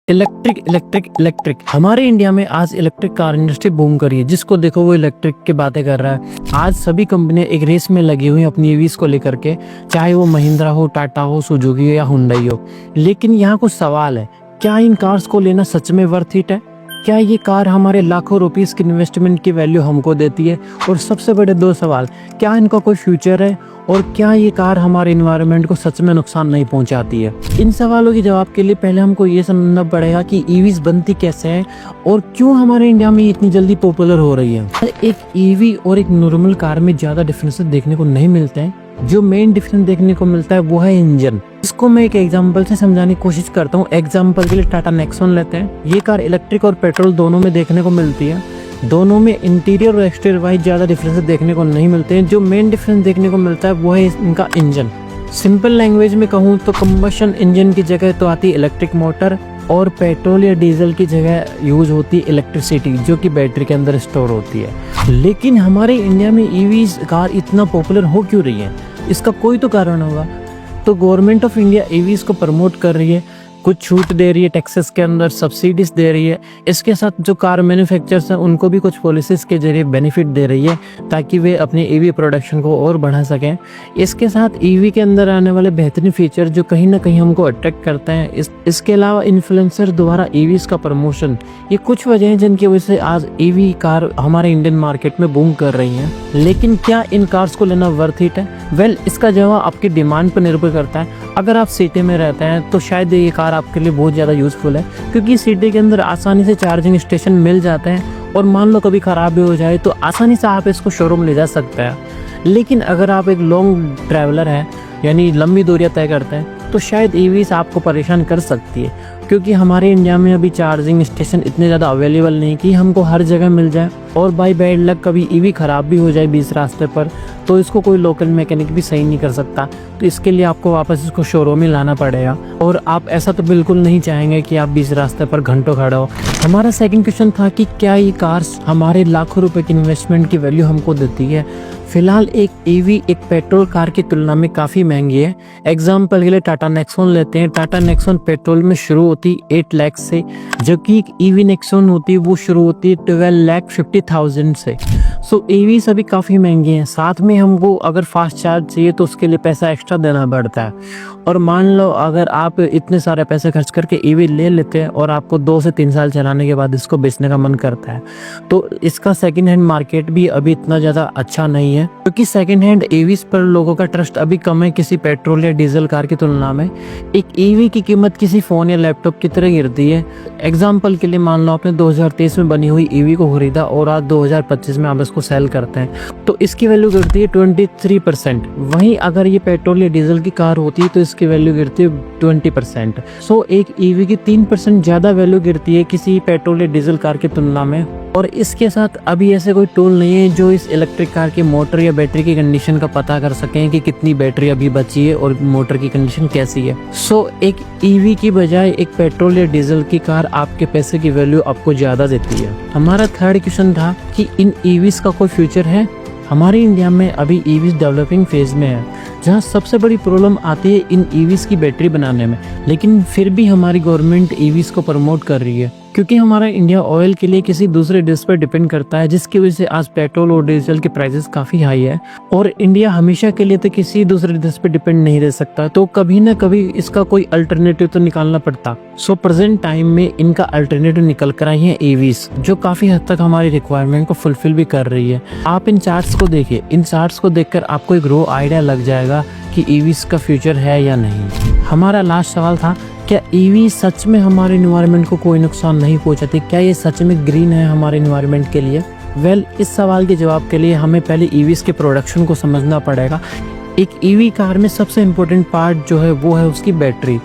Electric electric electric हमारे India में आज इलेक्ट्रिक कार इंडस्ट्री बूम करी है। जिसको देखो वो इलेक्ट्रिक की बातें कर रहा है। आज सभी कंपनियां एक रेस में लगी हुई हैं अपनी ईवीज को लेकर के, चाहे वो महिंद्रा हो, टाटा हो, सुजुकी हो या हुंडई हो। लेकिन यहाँ कुछ सवाल है, क्या इन कार्स को लेना सच में वर्थ इट है? क्या ये कार हमारे लाखों रुपीस की इन्वेस्टमेंट की वैल्यू हमको देती है? और सबसे बड़े दो सवाल, क्या इनका कोई फ्यूचर है और क्या ये कार हमारे इन्वायरमेंट को सच में नुकसान नहीं पहुंचाती है? इन सवालों के जवाब के लिए पहले हमको ये समझना पड़ेगा कि ईवीज बनती कैसे है और क्यों हमारे इंडिया में इतनी जल्दी पॉपुलर हो रही है। एक ईवी और एक नॉर्मल कार में ज्यादा डिफरेंसेस देखने को नहीं मिलते हैं। जो मेन डिफरेंस देखने को मिलता है वो है इंजन। इसको मैं एक एग्जांपल से समझाने की कोशिश करता हूँ। एग्जांपल के लिए टाटा नेक्सॉन लेते हैं। ये कार इलेक्ट्रिक और पेट्रोल दोनों में देखने को मिलती है। दोनों में इंटीरियर और एक्सटीरियर वाइज ज़्यादा डिफरेंस देखने को नहीं मिलते हैं। जो मेन डिफरेंस देखने को मिलता है वो है इनका इंजन। सिंपल लैंग्वेज में कहूँ तो कंबशन इंजन की जगह तो आती है इलेक्ट्रिक मोटर और पेट्रोल या डीजल की जगह यूज होती है इलेक्ट्रिसिटी, जो कि बैटरी के अंदर स्टोर होती है। लेकिन हमारे इंडिया में ईवीज कार इतना पॉपुलर हो क्यों रही है? इसका कोई तो कारण होगा। तो गवर्नमेंट ऑफ इंडिया ईवीज को प्रमोट कर रही है, कुछ छूट दे रही है, टैक्सेस के अंदर सब्सिडीज दे रही है। इसके साथ जो कार मैन्युफैक्चरर्स हैं उनको भी कुछ पॉलिसीज के जरिए बेनिफिट दे रही है ताकि वे अपने ईवी प्रोडक्शन को और बढ़ा सकें। इसके साथ ईवी के अंदर आने वाले बेहतरीन फीचर जो कहीं ना कहीं हमको अट्रैक्ट करते हैं। इसके अलावा इन्फ्लुएंसर द्वारा ईवीज का प्रमोशन, ये कुछ वजह हैं जिनकी वजह से आज ईवी कार हमारे इंडियन मार्केट में बूम कर रही हैं। लेकिन क्या इन कार्स को लेना वर्थ इट है? वेल, इसका जवाब आपकी डिमांड पर निर्भर करता है। अगर आप सिटी में रहते हैं तो शायद ये कार आपके लिए बहुत ज़्यादा यूज़फुल है, क्योंकि सिटी के अंदर आसानी से चार्जिंग स्टेशन मिल जाते हैं और मान लो कभी ख़राब भी हो जाए तो आसानी से आप इसको शोरूम ले जा सकते हैं। लेकिन अगर आप एक लॉन्ग ट्रैवलर हैं, यानी लंबी दूरियां तय करते हैं, तो शायद ईवीज आपको परेशान कर सकती है, क्योंकि हमारे इंडिया में अभी चार्जिंग स्टेशन इतने ज़्यादा अवेलेबल नहीं कि हमको हर जगह मिल जाए। और बाई बैड लक कभी ईवी ख़राब भी हो जाए बीच रास्ते पर तो इसको कोई लोकल मैकेनिक भी सही नहीं कर सकता। तो इसके लिए आपको वापस इसको शोरूम में लाना पड़ेगा और आप ऐसा तो बिल्कुल नहीं चाहेंगे कि आप बीच रास्ते पर घंटों खड़ा हो। हमारा सेकंड क्वेश्चन था कि क्या ये कार्स हमारे लाखों रुपए की इन्वेस्टमेंट की वैल्यू हमको देती है? फिलहाल एक ईवी एक पेट्रोल कार की तुलना में काफ़ी महंगी है। एग्जाम्पल के लिए टाटा नेक्सॉन लेते हैं। टाटा नेक्सॉन पेट्रोल में शुरू होती 8 लाख से, जबकि एक ईवी नेक्सॉन होती है वो शुरू होती है 12,50,000 से। सो ईवी सभी काफ़ी महंगी हैं। साथ में हमको अगर फास्ट चार्ज चाहिए तो उसके लिए पैसा एक्स्ट्रा देना पड़ता है। और मान लो अगर आप इतने सारे पैसे खर्च करके ईवी ले लेते हैं और आपको 2 से 3 साल चलाने के बाद इसको बेचने का मन करता है, तो इसका सेकंड हैंड मार्केट भी अभी इतना ज़्यादा अच्छा नहीं है, क्योंकि सेकंड हैंड ईवीज पर लोगों का ट्रस्ट अभी कम है किसी पेट्रोल या डीजल कार की तुलना में। एक ईवी की कीमत किसी फ़ोन या लैपटॉप की तरह गिरती है। एग्जाम्पल के लिए मान लो आपने 2023 में बनी हुई ईवी को खरीदा और आज 2025 में आप इसको सेल करते हैं तो इसकी वैल्यू गिरती है 23%। वहीं अगर ये पेट्रोल या डीजल की कार होती है तो इसकी वैल्यू गिरती है 20%। सो एक ईवी की 3% ज़्यादा वैल्यू गिरती है किसी पेट्रोल या डीजल कार की तुलना में। और इसके साथ अभी ऐसे कोई टूल नहीं है जो इस इलेक्ट्रिक कार की मोटर या बैटरी की कंडीशन का पता कर सकें कि कितनी बैटरी अभी बची है और मोटर की कंडीशन कैसी है। सो एक ईवी की बजाय एक पेट्रोल या डीजल की कार आपके पैसे की वैल्यू आपको ज़्यादा देती है। हमारा थर्ड क्वेश्चन था कि इन ईवीज का कोई फ्यूचर है? हमारे इंडिया में अभी ईवीज डेवलपिंग फेज में है, जहाँ सबसे बड़ी प्रॉब्लम आती है इन ईवीज की बैटरी बनाने में। लेकिन फिर भी हमारी गवर्नमेंट ईवीज को प्रमोट कर रही है, क्योंकि हमारा इंडिया ऑयल के लिए किसी दूसरे देश पर डिपेंड करता है, जिसकी वजह से आज पेट्रोल और डीजल के प्राइसेस काफ़ी हाई है। और इंडिया हमेशा के लिए तो किसी दूसरे देश पर डिपेंड नहीं रह सकता, तो कभी ना कभी इसका कोई अल्टरनेटिव तो निकालना पड़ता। सो प्रेजेंट टाइम में इनका अल्टरनेटिव निकल कर आई है ईवीज, जो काफ़ी हद तक हमारी रिक्वायरमेंट को फुलफिल भी कर रही है। आप इन चार्ट्स को देखिए। इन चार्ट्स को देखकर आपको एक रो आइडिया लग जाएगा कि ईवीज का फ्यूचर है या नहीं। हमारा लास्ट सवाल था, क्या ईवी सच में हमारे इन्वायरमेंट को कोई नुकसान नहीं पहुंचाती? क्या ये सच में ग्रीन है हमारे इन्वायरमेंट के लिए? वेल, इस सवाल के जवाब के लिए हमें पहले ईवीज के प्रोडक्शन को समझना पड़ेगा। एक ईवी कार में सबसे इम्पोर्टेंट पार्ट जो है वो है उसकी बैटरी।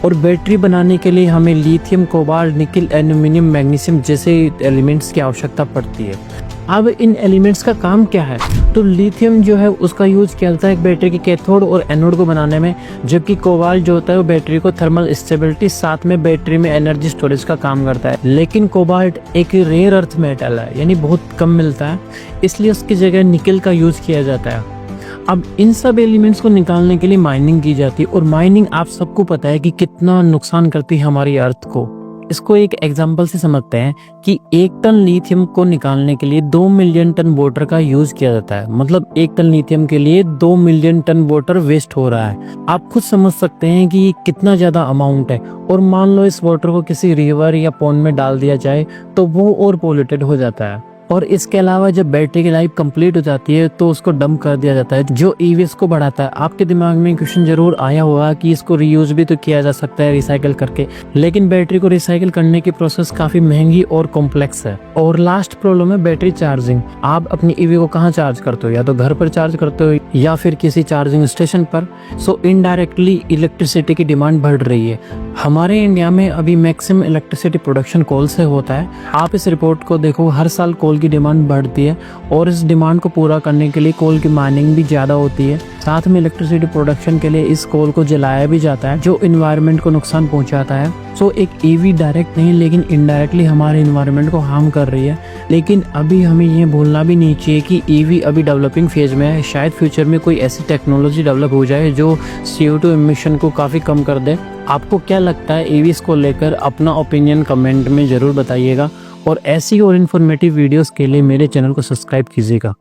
और बैटरी बनाने के लिए हमें लिथियम, कोबाल्ट, निकल, एल्यूमिनियम, मैग्नीशियम जैसे एलिमेंट्स की आवश्यकता पड़ती है। अब इन एलिमेंट्स का काम क्या है? तो लिथियम जो है उसका यूज किया जाता है एक बैटरी के कैथोड और एनोड को बनाने में, जबकि कोबाल्ट जो होता है वो बैटरी को थर्मल स्टेबिलिटी, साथ में बैटरी में एनर्जी स्टोरेज का काम करता है। लेकिन कोबाल्ट एक रेयर अर्थ मेटल है, यानी बहुत कम मिलता है, इसलिए उसकी जगह निकल का यूज किया जाता है। अब इन सब एलिमेंट्स को निकालने के लिए माइनिंग की जाती है, और माइनिंग आप सबको पता है कि कितना नुकसान करती है हमारी अर्थ को। इसको एक एग्जांपल से समझते हैं कि 1 टन लिथियम को निकालने के लिए 2 मिलियन टन वाटर का यूज किया जाता है। मतलब 1 टन लिथियम के लिए 2 मिलियन टन वाटर वेस्ट हो रहा है। आप खुद समझ सकते हैं कि ये कितना ज्यादा अमाउंट है। और मान लो इस वाटर को किसी रिवर या पॉन्ड में डाल दिया जाए तो वो और पोल्यूटेड हो जाता है। और इसके अलावा जब बैटरी की लाइफ कंप्लीट हो जाती है तो उसको डंप कर दिया जाता है, जो ईवीएस को बढ़ाता है। आपके दिमाग में क्वेश्चन जरूर आया होगा कि इसको रीयूज भी तो किया जा सकता है रिसाइकिल करके, लेकिन बैटरी को रिसाइकिल करने की प्रोसेस काफी महंगी और कॉम्प्लेक्स है। और लास्ट प्रॉब्लम है बैटरी चार्जिंग। आप अपनी ईवी को कहाँ चार्ज करते हो? या तो घर पर चार्ज करते हो या फिर किसी चार्जिंग स्टेशन पर। सो इनडायरेक्टली इलेक्ट्रिसिटी की डिमांड बढ़ रही है। हमारे इंडिया में अभी मैक्सिमम इलेक्ट्रिसिटी प्रोडक्शन कोल से होता है। आप इस रिपोर्ट को देखो, हर साल कोल की डिमांड बढ़ती है और इस डिमांड को पूरा करने के लिए कोल की माइनिंग भी ज़्यादा होती है। साथ में इलेक्ट्रिसिटी प्रोडक्शन के लिए इस कोल को जलाया भी जाता है, जो इन्वायरमेंट को नुकसान पहुंचाता है। सो एक ईवी डायरेक्ट नहीं लेकिन इनडायरेक्टली हमारे इन्वायरमेंट को हार्म कर रही है। लेकिन अभी हमें ये भूलना भी नहीं चाहिए कि ईवी अभी डेवलपिंग फेज में है। शायद फ्यूचर में कोई ऐसी टेक्नोलॉजी डेवलप हो जाए जो CO2 एमिशन को काफ़ी कम कर दे। आपको क्या लगता है ईवीज को लेकर? अपना ओपिनियन कमेंट में ज़रूर बताइएगा और ऐसी और इन्फॉर्मेटिव वीडियोस के लिए मेरे चैनल को सब्सक्राइब कीजिएगा।